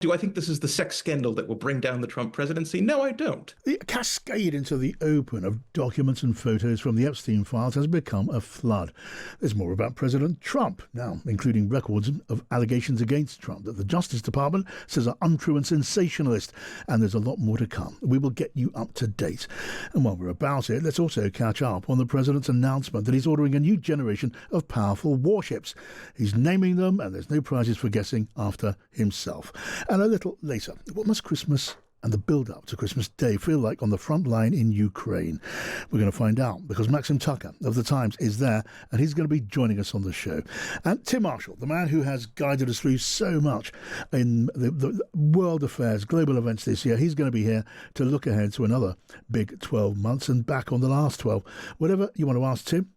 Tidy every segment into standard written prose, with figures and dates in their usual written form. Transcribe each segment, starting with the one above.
Do I think this is the sex scandal that will bring down the Trump presidency? No, I don't. The cascade into the open of documents and photos from the Epstein files has become a flood. There's more about President Trump now, including records of allegations against Trump that the Justice Department says are untrue and sensationalist. And there's a lot more to come. We will get you up to date. And while we're about it, let's also catch up on the president's announcement that he's ordering a new generation of powerful warships. He's naming them, and there's no prizes for guessing after himself. And a little later, what must Christmas and the build-up to Christmas Day feel like on the front line in Ukraine? We're going to find out, because Maxim Tucker of The Times is there, and he's going to be joining us on the show. And Tim Marshall, the man who has guided us through so much in the world affairs, global events this year, he's going to be here to look ahead to another big 12 months and back on the last 12. Whatever you want to ask Tim,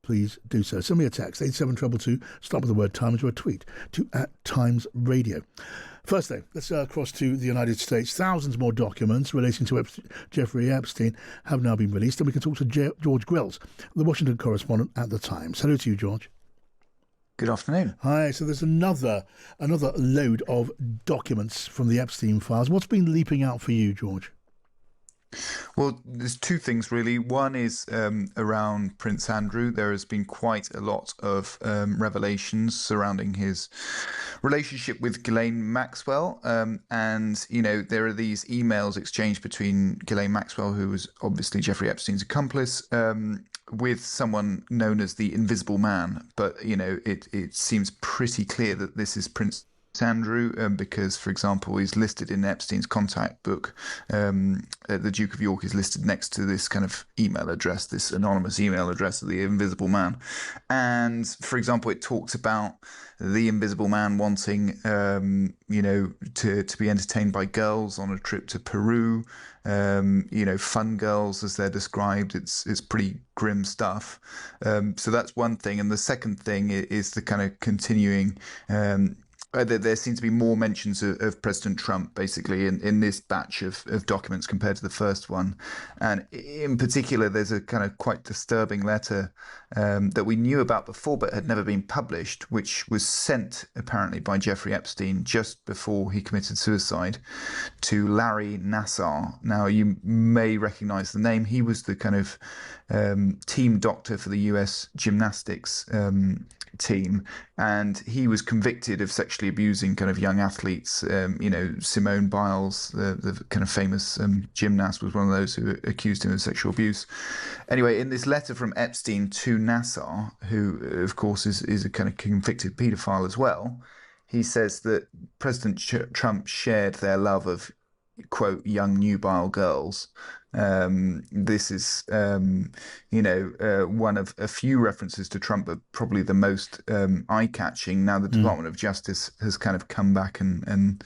please do so. Send me a text, 87222, start with the word Times, or a tweet to @TimesRadio. First thing, let's cross to the United States. Thousands more documents relating to Jeffrey Epstein have now been released, and we can talk to George Grylls, the Washington correspondent at The Times. Hello to you, George. Good afternoon. Hi. So there's another load of documents from the Epstein files. What's been leaping out for you, George? Well, there's two things really. One is around Prince Andrew. There has been quite a lot of revelations surrounding his relationship with Ghislaine Maxwell. And, you know, there are these emails exchanged between Ghislaine Maxwell, who was obviously Jeffrey Epstein's accomplice, with someone known as the Invisible Man. But, you know, it seems pretty clear that this is Prince Andrew, because, for example, he's listed in Epstein's contact book. The Duke of York is listed next to this kind of email address, this anonymous email address of the Invisible Man. And, for example, it talks about the Invisible Man wanting, you know, to be entertained by girls on a trip to Peru. You know, fun girls as they're described. It's pretty grim stuff. So that's one thing. And the second thing is the kind of continuing. There seem to be more mentions of President Trump, basically, in this batch of documents compared to the first one. And in particular, there's a kind of quite disturbing letter that we knew about before but had never been published, which was sent, apparently, by Jeffrey Epstein just before he committed suicide to Larry Nassar. Now, you may recognize the name. He was the kind of team doctor for the US gymnastics team, and he was convicted of sexually abusing kind of young athletes. You know, Simone Biles, the kind of famous gymnast, was one of those who accused him of sexual abuse. Anyway, in this letter from Epstein to Nassar, who of course is a kind of convicted paedophile as well, he says that President Trump shared their love of, quote, young nubile girls. This is, you know, one of a few references to Trump, but probably the most eye-catching. Now, the Department of Justice has kind of come back and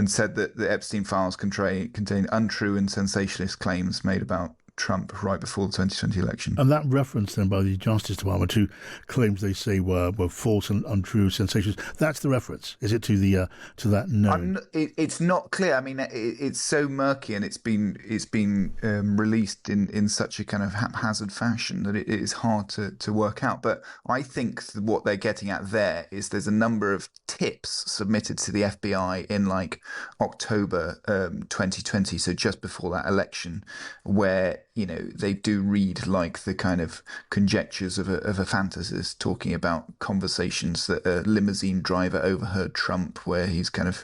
said that the Epstein files contain untrue and sensationalist claims made about Trump right before the 2020 election. And that reference then by the Justice Department to claims they say were false and untrue, sensations, that's the reference, is it, to the to that known? It's not clear. I mean, it's so murky, and it's been released in such a kind of haphazard fashion that it is hard to work out. But I think what they're getting at there is there's a number of tips submitted to the FBI in like October 2020, so just before that election, where, you know, they do read like the kind of conjectures of a fantasist talking about conversations that a limousine driver overheard Trump, where he's kind of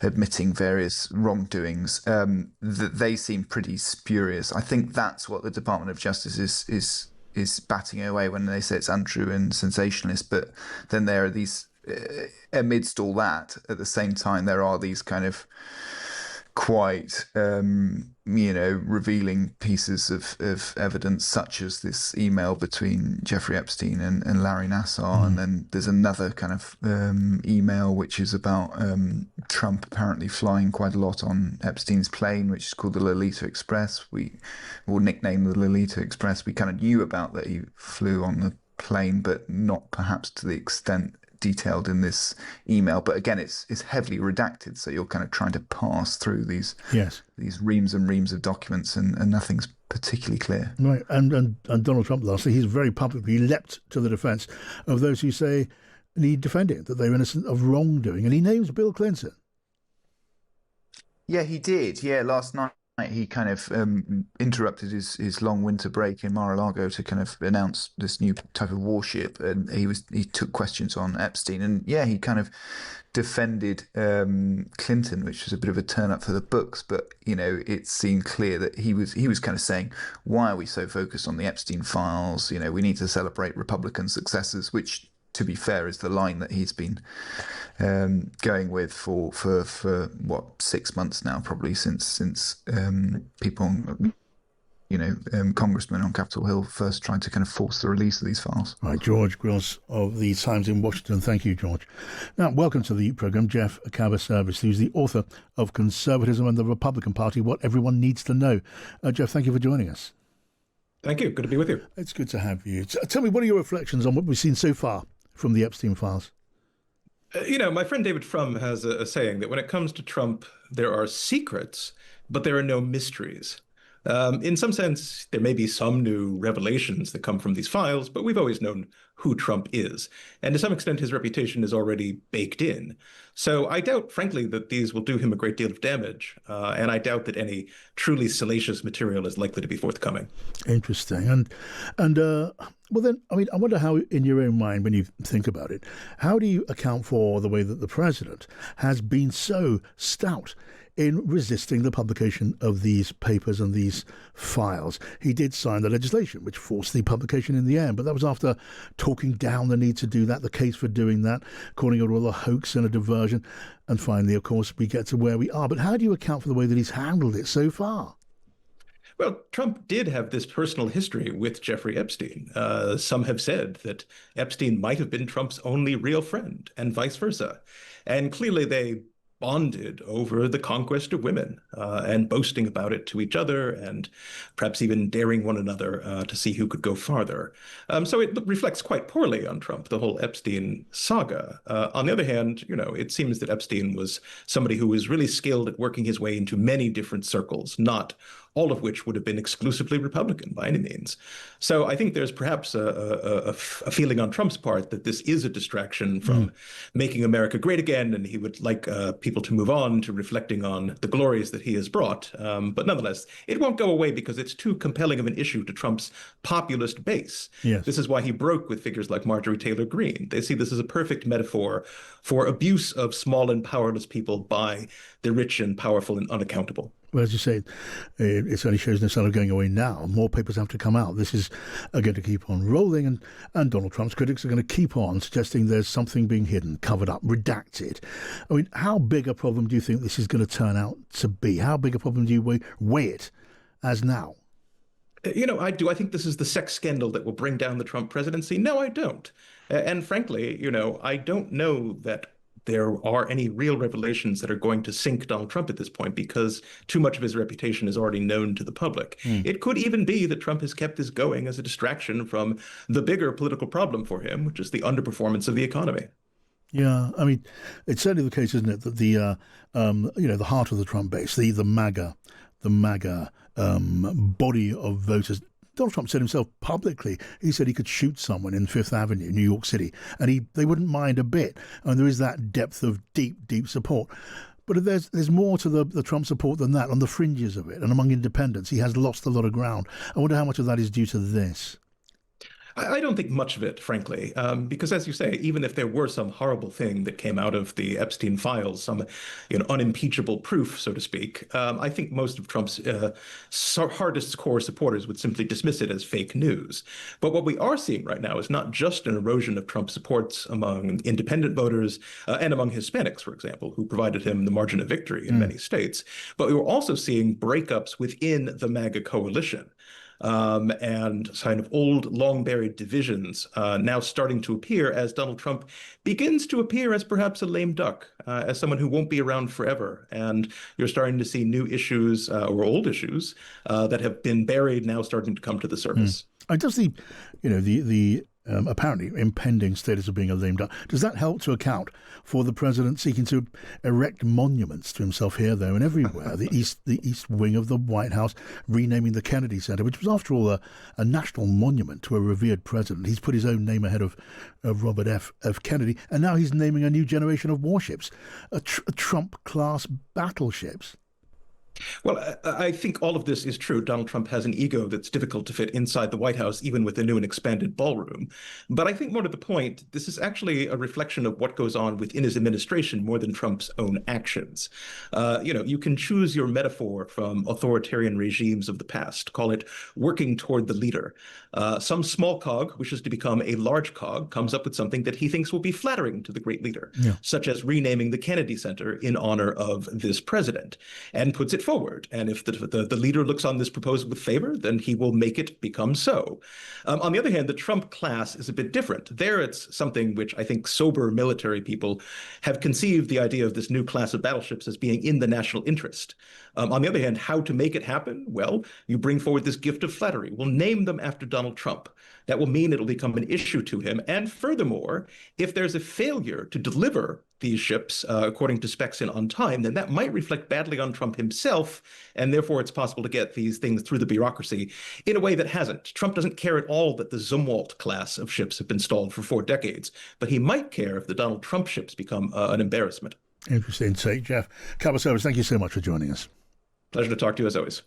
admitting various wrongdoings. That they seem pretty spurious. I think that's what the Department of Justice is batting away when they say it's untrue and sensationalist. But then there are these, amidst all that, at the same time, there are these kind of quite, you know, revealing pieces of evidence, such as this email between Jeffrey Epstein and Larry Nassar. And then there's another kind of email which is about Trump apparently flying quite a lot on Epstein's plane, which is called the Lolita Express. We will nickname the Lolita Express. We kind of knew about that he flew on the plane, but not perhaps to the extent detailed in this email. But again, it's heavily redacted, so you're kind of trying to pass through these reams and reams of documents, and nothing's particularly clear. Right. And Donald Trump, lastly, he's very publicly leapt to the defence of those who say need defending, that they're innocent of wrongdoing, and he names Bill Clinton. Yeah, he did. Yeah, last night he kind of interrupted his long winter break in Mar-a-Lago to kind of announce this new type of warship, and he took questions on Epstein, and yeah, he kind of defended Clinton, which was a bit of a turn up for the books, but it seemed clear that he was kind of saying, why are we so focused on the Epstein files? We need to celebrate Republican successes, which, to be fair, is the line that he's been going with for what, 6 months now, probably since people, congressmen on Capitol Hill first tried to kind of force the release of these files. Right, George Grylls of the Times in Washington. Thank you, George. Now, welcome to the programme, Jeff Cabaservice, who's the author of Conservatism and the Republican Party, What Everyone Needs to Know. Jeff, thank you for joining us. Thank you. Good to be with you. It's good to have you. Tell me, what are your reflections on what we've seen so far from the Epstein files? My friend David Frum has a saying that when it comes to Trump, there are secrets, but there are no mysteries. In some sense, there may be some new revelations that come from these files, but we've always known who Trump is. And to some extent, his reputation is already baked in. So I doubt, frankly, that these will do him a great deal of damage. And I doubt that any truly salacious material is likely to be forthcoming. Interesting. Well, then, I mean, I wonder how, in your own mind, when you think about it, how do you account for the way that the president has been so stout in resisting the publication of these papers and these files? He did sign the legislation which forced the publication in the end, but that was after talking down the need to do that, the case for doing that, calling it all a hoax and a diversion. And finally, of course, we get to where we are. But how do you account for the way that he's handled it so far? Well, Trump did have this personal history with Jeffrey Epstein. Some have said that Epstein might have been Trump's only real friend, and vice versa. And clearly they bonded over the conquest of women and boasting about it to each other and perhaps even daring one another to see who could go farther. So it reflects quite poorly on Trump, the whole Epstein saga. On the other hand, it seems that Epstein was somebody who was really skilled at working his way into many different circles, not all of which would have been exclusively Republican by any means. So I think there's perhaps a feeling on Trump's part that this is a distraction from making America great again, and he would like people to move on to reflecting on the glories that he has brought. But nonetheless, it won't go away because it's too compelling of an issue to Trump's populist base. Yes. This is why he broke with figures like Marjorie Taylor Greene. They see this as a perfect metaphor for abuse of small and powerless people by the rich and powerful and unaccountable. Well, as you say, it certainly shows no sign of going away now. More papers have to come out. This is going to keep on rolling, and Donald Trump's critics are going to keep on suggesting there's something being hidden, covered up, redacted. I mean, how big a problem do you think this is going to turn out to be? How big a problem do you weigh it as now? I do. I think this is the sex scandal that will bring down the Trump presidency. No, I don't. And frankly, I don't know that there are any real revelations that are going to sink Donald Trump at this point because too much of his reputation is already known to the public. It could even be that Trump has kept this going as a distraction from the bigger political problem for him, which is the underperformance of the economy. Yeah, I mean, it's certainly the case, isn't it, that the heart of the Trump base, the MAGA body of voters. Donald Trump said himself publicly, he said he could shoot someone in Fifth Avenue, New York City, and they wouldn't mind a bit. And there is that depth of deep, deep support. But there's more to the Trump support than that, on the fringes of it. And among independents, he has lost a lot of ground. I wonder how much of that is due to this. I don't think much of it, frankly, because as you say, even if there were some horrible thing that came out of the Epstein files, some unimpeachable proof, so to speak, I think most of Trump's hardest core supporters would simply dismiss it as fake news. But what we are seeing right now is not just an erosion of Trump supports among independent voters and among Hispanics, for example, who provided him the margin of victory in many states, but we were also seeing breakups within the MAGA coalition. And kind of old, long-buried divisions now starting to appear as Donald Trump begins to appear as perhaps a lame duck, as someone who won't be around forever. And you're starting to see new issues or old issues that have been buried now starting to come to the surface. Does the apparently impending status of being a lame duck, does that help to account for the president seeking to erect monuments to himself here, there, and everywhere? the east wing of the White House, renaming the Kennedy Center, which was, after all, a national monument to a revered president. He's put his own name ahead of Robert F. Kennedy, and now he's naming a new generation of warships, Trump-class battleships. Well, I think all of this is true. Donald Trump has an ego that's difficult to fit inside the White House, even with the new and expanded ballroom. But I think more to the point, this is actually a reflection of what goes on within his administration more than Trump's own actions. You can choose your metaphor from authoritarian regimes of the past, call it working toward the leader. Some small cog wishes to become a large cog, comes up with something that he thinks will be flattering to the great leader, Yeah. such as renaming the Kennedy Center in honor of this president, and puts it forward. And if the leader looks on this proposal with favor, then he will make it become so. On the other hand, the Trump class is a bit different. There, it's something which I think sober military people have conceived the idea of this new class of battleships as being in the national interest. On the other hand, how to make it happen? Well, you bring forward this gift of flattery. We'll name them after Donald Trump. That will mean it'll become an issue to him. And furthermore, if there's a failure to deliver these ships according to specs and on time, then that might reflect badly on Trump himself. And therefore, it's possible to get these things through the bureaucracy in a way that hasn't. Trump doesn't care at all that the Zumwalt class of ships have been stalled for 4 decades, but he might care if the Donald Trump ships become an embarrassment. Interesting take, Jeff Cabasovas. Thank you so much for joining us. Pleasure to talk to you as always.